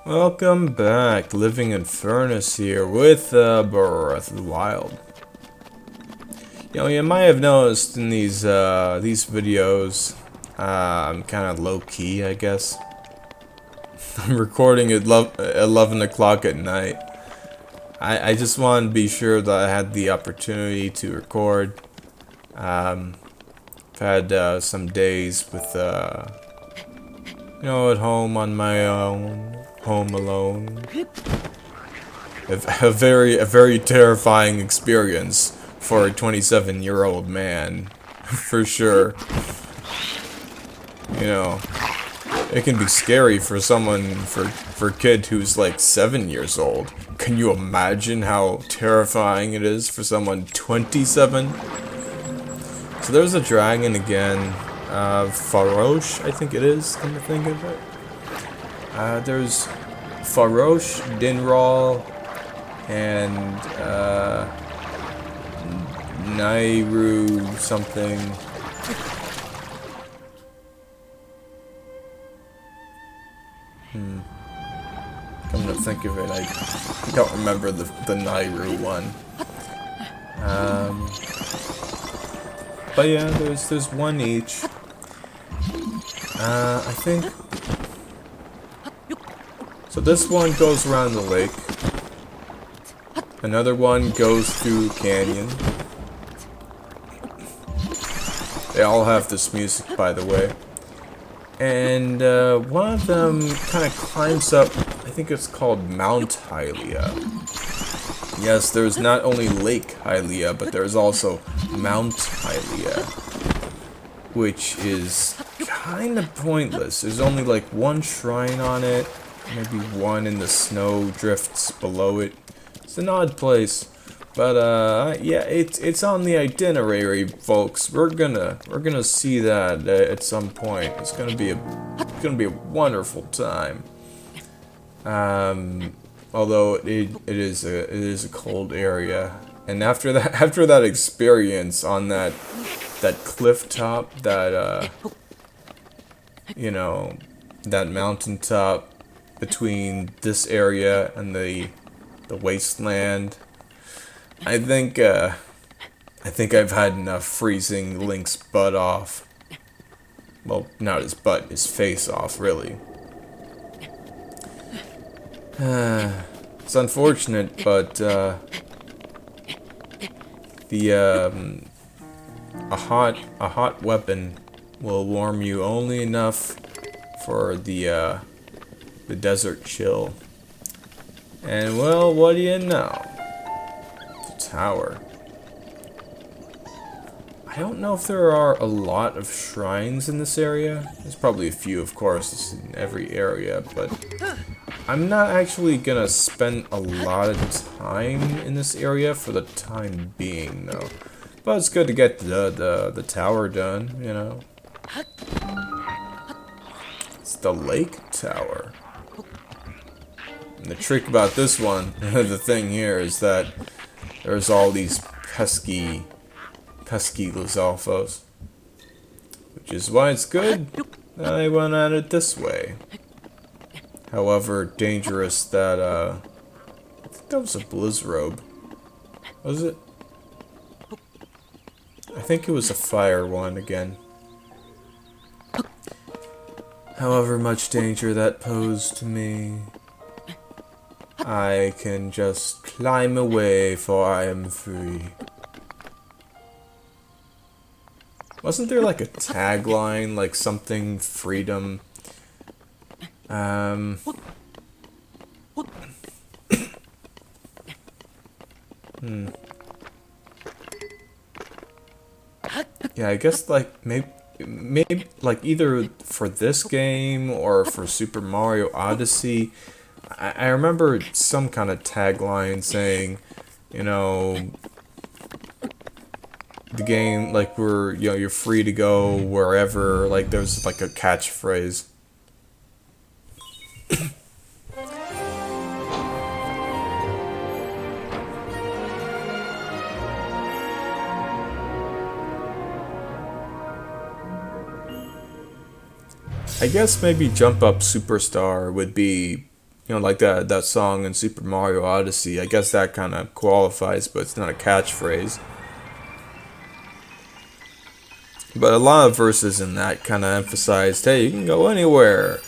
Welcome back, Living in Furnace here with Breath of the Wild. You might have noticed in these videos, I'm kind of low key, I guess. I'm recording at 11 o'clock at night. I just wanted to be sure that I had the opportunity to record. I've had some days with at home on my own, home alone. A very terrifying experience for a 27-year-old man, for sure. You know, it can be scary for for a kid who's like 7 years old. Can you imagine how terrifying it is for someone 27? So there's a dragon again. Farosh, I think it is, come to think of it. There's Farosh, Dinral, and Nairu something. Come to think of it, I don't remember the Nairu one. But yeah, there's one each. I think. So this one goes around the lake. Another one goes through canyon. They all have this music, by the way. And one of them kind of climbs up, I think it's called Mount Hylia. Yes, there's not only Lake Hylia, but there's also Mount Hylia, which is kind of pointless. There's only like one shrine on it, maybe one in the snow drifts below it. It's an odd place, but yeah, it's on the itinerary, folks. We're gonna see that at some point. It's gonna be a wonderful time. Although it is a cold area, and after that experience on that cliff top, that that mountaintop between this area and the wasteland, I think I've had enough freezing Link's butt off. Well, not his butt, his face off, really. It's unfortunate, but a hot weapon will warm you only enough for the desert chill. And well, what do you know? The tower. I don't know if there are a lot of shrines in this area. There's probably a few, of course, in every area, but I'm not actually gonna spend a lot of time in this area for the time being, though. But it's good to get the tower done, you know. It's the lake tower. And the trick about this one, the thing here, is that there's all these pesky Lizalfos. Which is why it's good that I went at it this way. However dangerous that, I think that was a Blizzrobe. Was it? I think it was a fire one again. However much danger that posed to me, I can just climb away, for I am free. Wasn't there like a tagline, like something freedom? Yeah, I guess like maybe like either for this game or for Super Mario Odyssey, I remember some kind of tagline saying, the game, like, you're free to go wherever, like there's like a catchphrase. I guess maybe Jump Up Superstar would be You know, like that song in Super Mario Odyssey. I guess that kind of qualifies, but it's not a catchphrase. But a lot of verses in that kind of emphasized, hey, you can go anywhere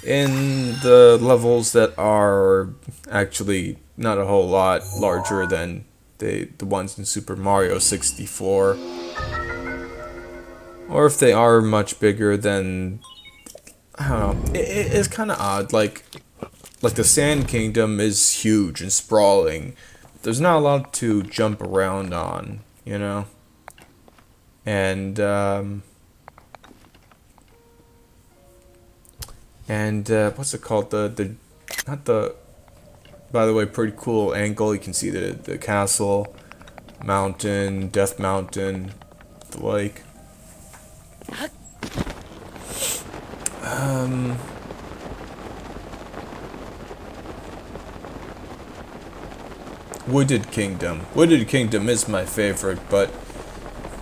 in the levels that are actually not a whole lot larger than the ones in Super Mario 64. Or if they are much bigger, then I don't know. It's kind of odd. Like the Sand Kingdom is huge and sprawling. There's not a lot to jump around on, you know. And what's it called? The not the. By the way, pretty cool angle. You can see the castle, mountain, Death Mountain, the lake. Wooded Kingdom. Wooded Kingdom is my favorite, but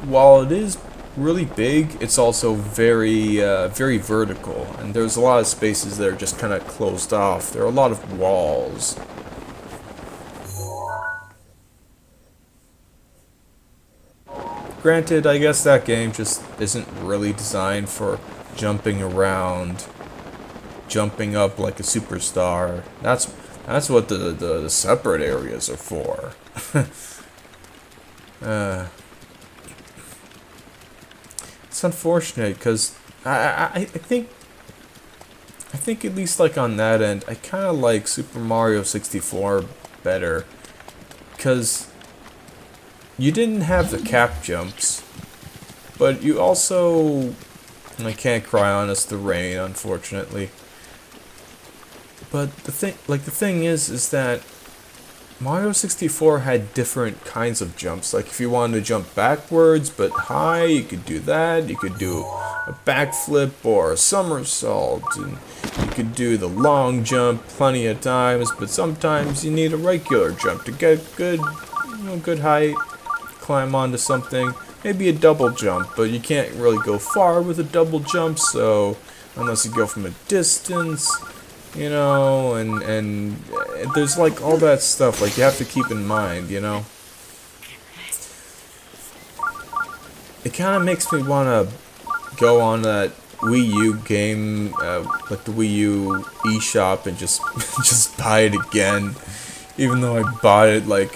while it is really big, it's also very vertical, and there's a lot of spaces that are just kind of closed off. There are a lot of walls. Granted, I guess that game just isn't really designed for jumping around, jumping up like a superstar. That's what the separate areas are for. It's unfortunate because I think at least like on that end, I kind of like Super Mario 64 better because you didn't have the cap jumps, but you also, and I can't cry on us the rain, unfortunately. But the thing is that Mario 64 had different kinds of jumps. Like if you wanted to jump backwards but high, you could do that. You could do a backflip or a somersault, and you could do the long jump plenty of times. But sometimes you need a regular jump to get good, good height, climb onto something. Maybe a double jump, but you can't really go far with a double jump. So unless you go from a distance. You know, and there's like all that stuff like you have to keep in mind, you know. It kind of makes me want to go on that Wii U game, like the Wii U eShop, and just just buy it again, even though I bought it like,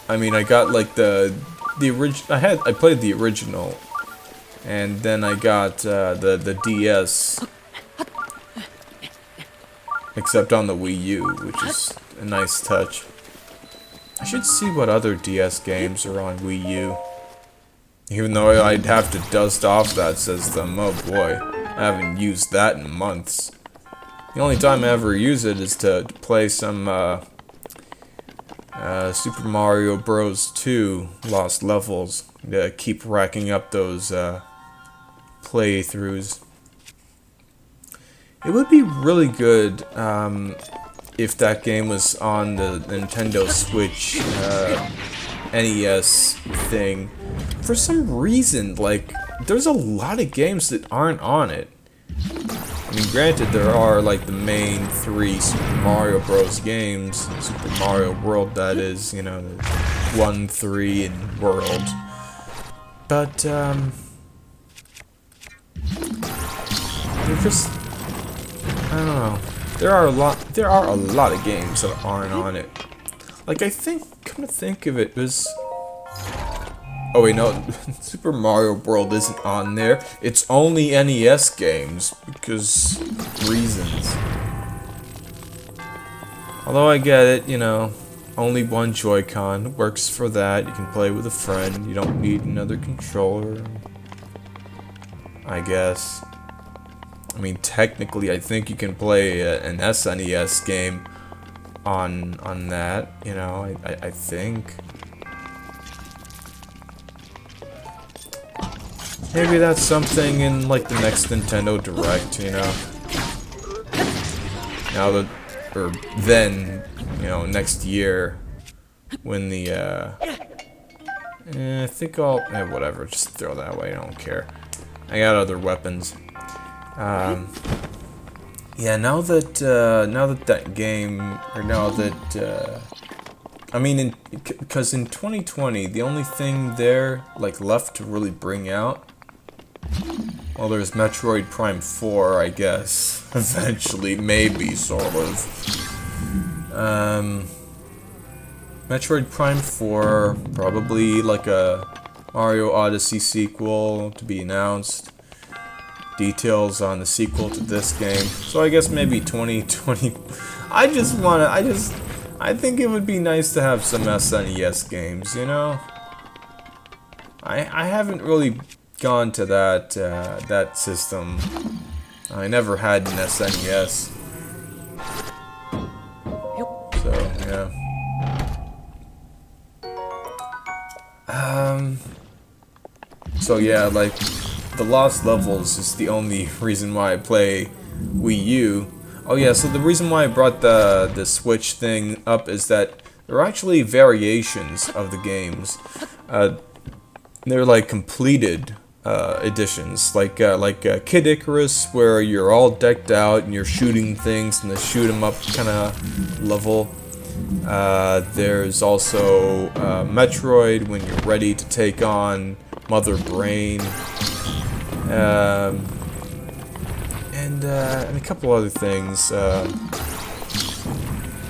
I mean, I got like the original. I played the original, and then I got the DS. Except on the Wii U, which is a nice touch. I should see what other DS games are on Wii U. Even though I'd have to dust off that system. Oh boy, I haven't used that in months. The only time I ever use it is to play some Super Mario Bros. 2 Lost Levels. To keep racking up those playthroughs. It would be really good if that game was on the Nintendo Switch NES thing. For some reason, like, there's a lot of games that aren't on it. I mean, granted, there are, like, the main 3 Super Mario Bros. Games. Super Mario World, that is, you know, 1, 3, and World. But, they're just... I don't know. There are a lot of games that aren't on it. Like, I think, come to think of it, was... Oh wait, no, Super Mario World isn't on there. It's only NES games, because reasons. Although I get it, you know, only one Joy-Con works for that. You can play with a friend. You don't need another controller, I guess. I mean, technically, I think you can play an SNES game on that, you know, I think. Maybe that's something in, like, the next Nintendo Direct, you know. Now that, or then, you know, next year, when the, I think I'll, whatever, just throw that away, I don't care. I got other weapons. Yeah, now that that game, or now that I mean, because in 2020, the only thing there like left to really bring out, well, there's Metroid Prime 4, I guess. Eventually, maybe, sort of. Metroid Prime 4, probably like a Mario Odyssey sequel to be announced. Details on the sequel to this game. So I guess maybe 2020. I think it would be nice to have some SNES games, you know? I haven't really gone to that system. I never had an SNES. So, yeah. So yeah, like, the Lost Levels is the only reason why I play Wii U. Oh yeah, so the reason why I brought the Switch thing up is that there are actually variations of the games. They're like completed editions, like Kid Icarus, where you're all decked out and you're shooting things in the shoot 'em up kind of level. There's also Metroid, when you're ready to take on Mother Brain. And a couple other things.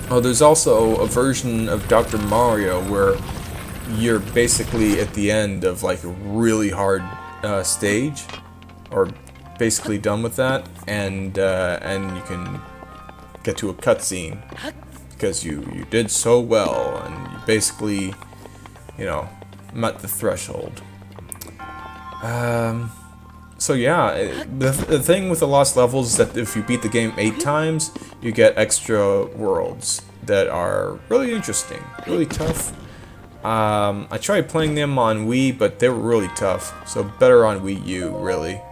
Oh, there's also a version of Dr. Mario where you're basically at the end of like a really hard stage, or basically done with that, and you can get to a cutscene because you did so well and you basically, you know, met the threshold. So yeah, the thing with the Lost Levels is that if you beat the game 8 times, you get extra worlds that are really interesting, really tough. I tried playing them on Wii, but they were really tough, so better on Wii U, really.